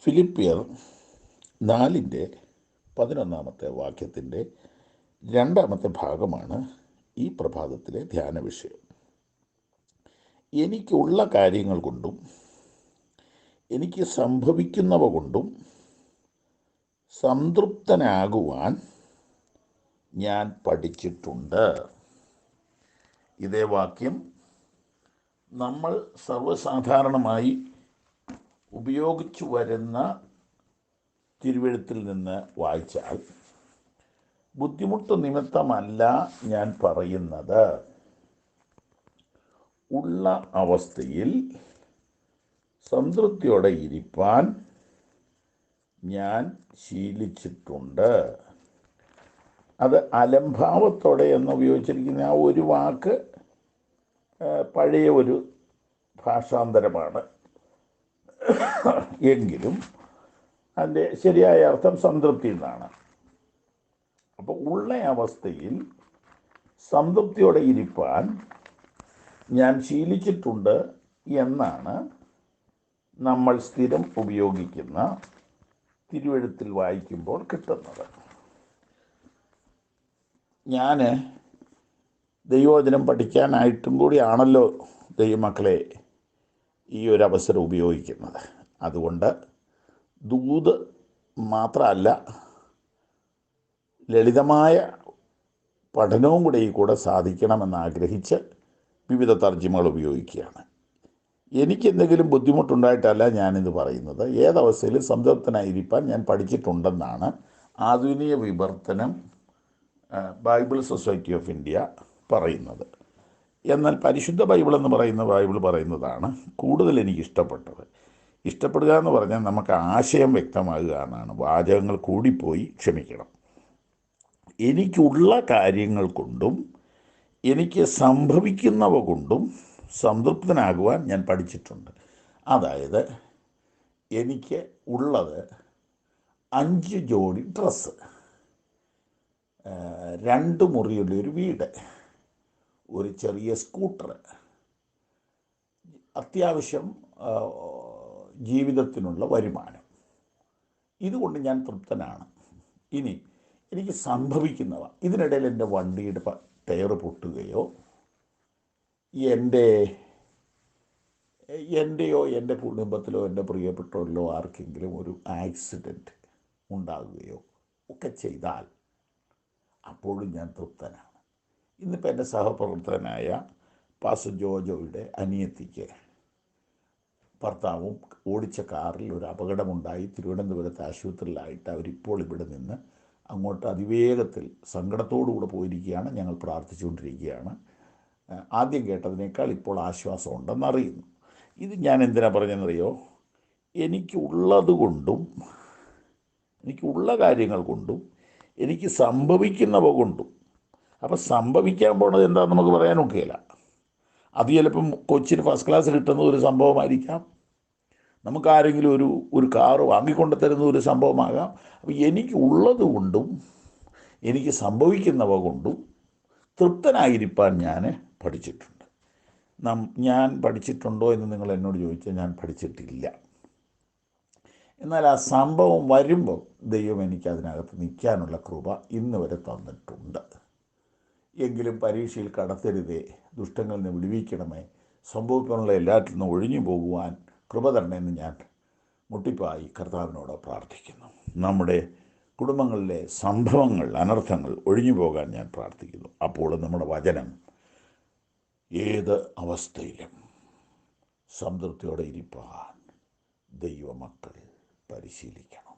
ഫിലിപ്പിയർ 4:11 വാക്യത്തിൻ്റെ 2 ഭാഗമാണ് ഈ പ്രഭാതത്തിലെ ധ്യാന വിഷയം. എനിക്കുള്ള കാര്യങ്ങൾ കൊണ്ടും എനിക്ക് സംഭവിക്കുന്നവ കൊണ്ടും സംതൃപ്തനാകുവാൻ ഞാൻ പഠിച്ചിട്ടുണ്ട്. ഇതേ വാക്യം നമ്മൾ സർവ്വസാധാരണമായി ഉപയോഗിച്ചു വരുന്ന തിരുവെഴുത്തിൽ നിന്ന് വായിച്ചാൽ, ബുദ്ധിമുട്ട് നിമിത്തമല്ല ഞാൻ പറയുന്നത്, ഉള്ള അവസ്ഥയിൽ സംതൃപ്തിയോടെ ഇരിപ്പാൻ ഞാൻ ശീലിച്ചിട്ടുണ്ട്. അത് അലംഭാവത്തോടെ എന്ന് ഉപയോഗിച്ചിരിക്കുന്ന ആ ഒരു വാക്ക് പഴയ ഒരു ഭാഷാന്തരമാണ്. എങ്കിലും അതിൻ്റെ ശരിയായ അർത്ഥം സംതൃപ്തി എന്നാണ്. അപ്പോൾ ഉള്ള അവസ്ഥയിൽ സംതൃപ്തിയോടെ ഇരിപ്പാൻ ഞാൻ ശീലിച്ചിട്ടുണ്ട് എന്നാണ് നമ്മൾ സ്ഥിരം ഉപയോഗിക്കുന്ന തിരുവെഴുത്തിൽ വായിക്കുമ്പോൾ കിട്ടുന്നത്. ഞാൻ ദൈവവചനം പഠിക്കാനായിട്ടും കൂടിയാണല്ലോ ദൈവമക്കളെ ഈ ഒരു അവസരം ഉപയോഗിക്കുന്നത്. അതുകൊണ്ട് ദൂത് മാത്രമല്ല, ലളിതമായ പഠനവും കൂടെ ഈ കൂടെ സാധിക്കണമെന്ന് ആഗ്രഹിച്ച് വിവിധ തർജ്ജിമകൾ ഉപയോഗിക്കുകയാണ്. എനിക്കെന്തെങ്കിലും ബുദ്ധിമുട്ടുണ്ടായിട്ടല്ല ഞാനിത് പറയുന്നത്. ഏതവസ്ഥയിലും സംതൃപ്തനായിരിക്കാൻ ഞാൻ പഠിച്ചിട്ടുണ്ടെന്നാണ് ആധുനിക വിവർത്തനം ബൈബിൾ സൊസൈറ്റി ഓഫ് ഇന്ത്യ പറയുന്നത്. എന്നാൽ പരിശുദ്ധ ബൈബിൾ എന്ന് പറയുന്ന ബൈബിൾ പറയുന്നതാണ് കൂടുതൽ എനിക്ക് ഇഷ്ടപ്പെട്ടത്. ഇഷ്ടപ്പെടുക എന്ന് പറഞ്ഞാൽ നമുക്ക് ആശയം വ്യക്തമാകുക എന്നാണ്. വാചകങ്ങൾ കൂടിപ്പോയി ക്ഷമിക്കണം. എനിക്കുള്ള കാര്യങ്ങൾ കൊണ്ടും എനിക്ക് സംഭവിക്കുന്നവ കൊണ്ടും സംതൃപ്തനാകുവാൻ ഞാൻ പഠിച്ചിട്ടുണ്ട്. അതായത് എനിക്ക് ഉള്ളത് 5 ജോഡി ഡ്രസ്സ്, 2 മുറിയുള്ള ഒരു വീട്, ഒരു ചെറിയ സ്കൂട്ടർ, അത്യാവശ്യം ജീവിതത്തിനുള്ള വരുമാനം. ഇതുകൊണ്ട് ഞാൻ തൃപ്തനാണ്. ഇനി എനിക്ക് സംഭവിക്കുന്നവ, ഇതിനിടയിൽ എൻ്റെ വണ്ടിയുടെ ടയർ പൊട്ടുകയോ എൻ്റെയോ എൻ്റെ കുടുംബത്തിലോ എൻ്റെ പ്രിയപ്പെട്ടവരിലോ ആർക്കെങ്കിലും ഒരു ആക്സിഡൻറ്റ് ഉണ്ടാകുകയോ ഒക്കെ ചെയ്താൽ അപ്പോഴും ഞാൻ തൃപ്തനാണ്. ഇന്നിപ്പോൾ എൻ്റെ സഹപ്രവർത്തകനായ പാസ്റ്റർ ജോജോയുടെ അനിയത്തിക്ക് ഭർത്താവും ഓടിച്ച കാറിൽ ഒരു അപകടമുണ്ടായി. തിരുവനന്തപുരത്ത് ആശുപത്രിയിലായിട്ട് അവരിപ്പോൾ ഇവിടെ നിന്ന് അങ്ങോട്ട് അതിവേഗത്തിൽ സങ്കടത്തോടുകൂടെ പോയിരിക്കുകയാണ്. ഞങ്ങൾ പ്രാർത്ഥിച്ചുകൊണ്ടിരിക്കുകയാണ്. ആദ്യം കേട്ടതിനേക്കാൾ ഇപ്പോൾ ആശ്വാസമുണ്ടെന്നറിയുന്നു. ഇത് ഞാൻ എന്തിനാണ് പറഞ്ഞതെന്നറിയോ? എനിക്കുള്ളത് കൊണ്ടും എനിക്കുള്ള കാര്യങ്ങൾ കൊണ്ടും എനിക്ക് സംഭവിക്കുന്നവ കൊണ്ടും. അപ്പം സംഭവിക്കാൻ പോണത് എന്താണെന്ന് നമുക്ക് പറയാനൊക്കെയില്ല. അത് ചിലപ്പം കൊച്ചിന് ഫസ്റ്റ് ക്ലാസ് കിട്ടുന്ന ഒരു സംഭവമായിരിക്കാം, നമുക്കാരെങ്കിലും ഒരു കാറ് വാങ്ങിക്കൊണ്ട് തരുന്ന ഒരു സംഭവമാകാം. അപ്പോൾ എനിക്കുള്ളത് കൊണ്ടും എനിക്ക് സംഭവിക്കുന്നവ കൊണ്ടും തൃപ്തനായിരിക്കാൻ ഞാൻ പഠിച്ചിട്ടുണ്ട്. ഞാൻ പഠിച്ചിട്ടുണ്ടോ എന്ന് നിങ്ങൾ എന്നോട് ചോദിച്ചാൽ ഞാൻ പഠിച്ചിട്ടില്ല. എന്നാൽ ആ സംഭവം വരുമ്പോൾ ദൈവം എനിക്കതിനകത്ത് നിൽക്കാനുള്ള കൃപ ഇന്ന് വരെ തന്നിട്ടുണ്ട്. എങ്കിലും പരീക്ഷയിൽ കടത്തരുതേ, ദുഷ്ടങ്ങളിൽ നിന്ന് വിടുവിക്കണമേ, സംഭവിക്കാനുള്ള എല്ലാറ്റിൽ നിന്നും ഒഴിഞ്ഞു പോകുവാൻ കൃപ തരണമെന്ന് ഞാൻ മുട്ടിപ്പായി കർത്താവിനോട് പ്രാർത്ഥിക്കുന്നു. നമ്മുടെ കുടുംബങ്ങളിലെ സംഭവങ്ങൾ, അനർത്ഥങ്ങൾ ഒഴിഞ്ഞു പോകാൻ ഞാൻ പ്രാർത്ഥിക്കുന്നു. അപ്പോൾ നമ്മുടെ വചനം ഏത് അവസ്ഥയിലും സംതൃപ്തിയോടെ ഇരിപ്പാൻ ദൈവമക്കൾ പരിശീലിക്കണം.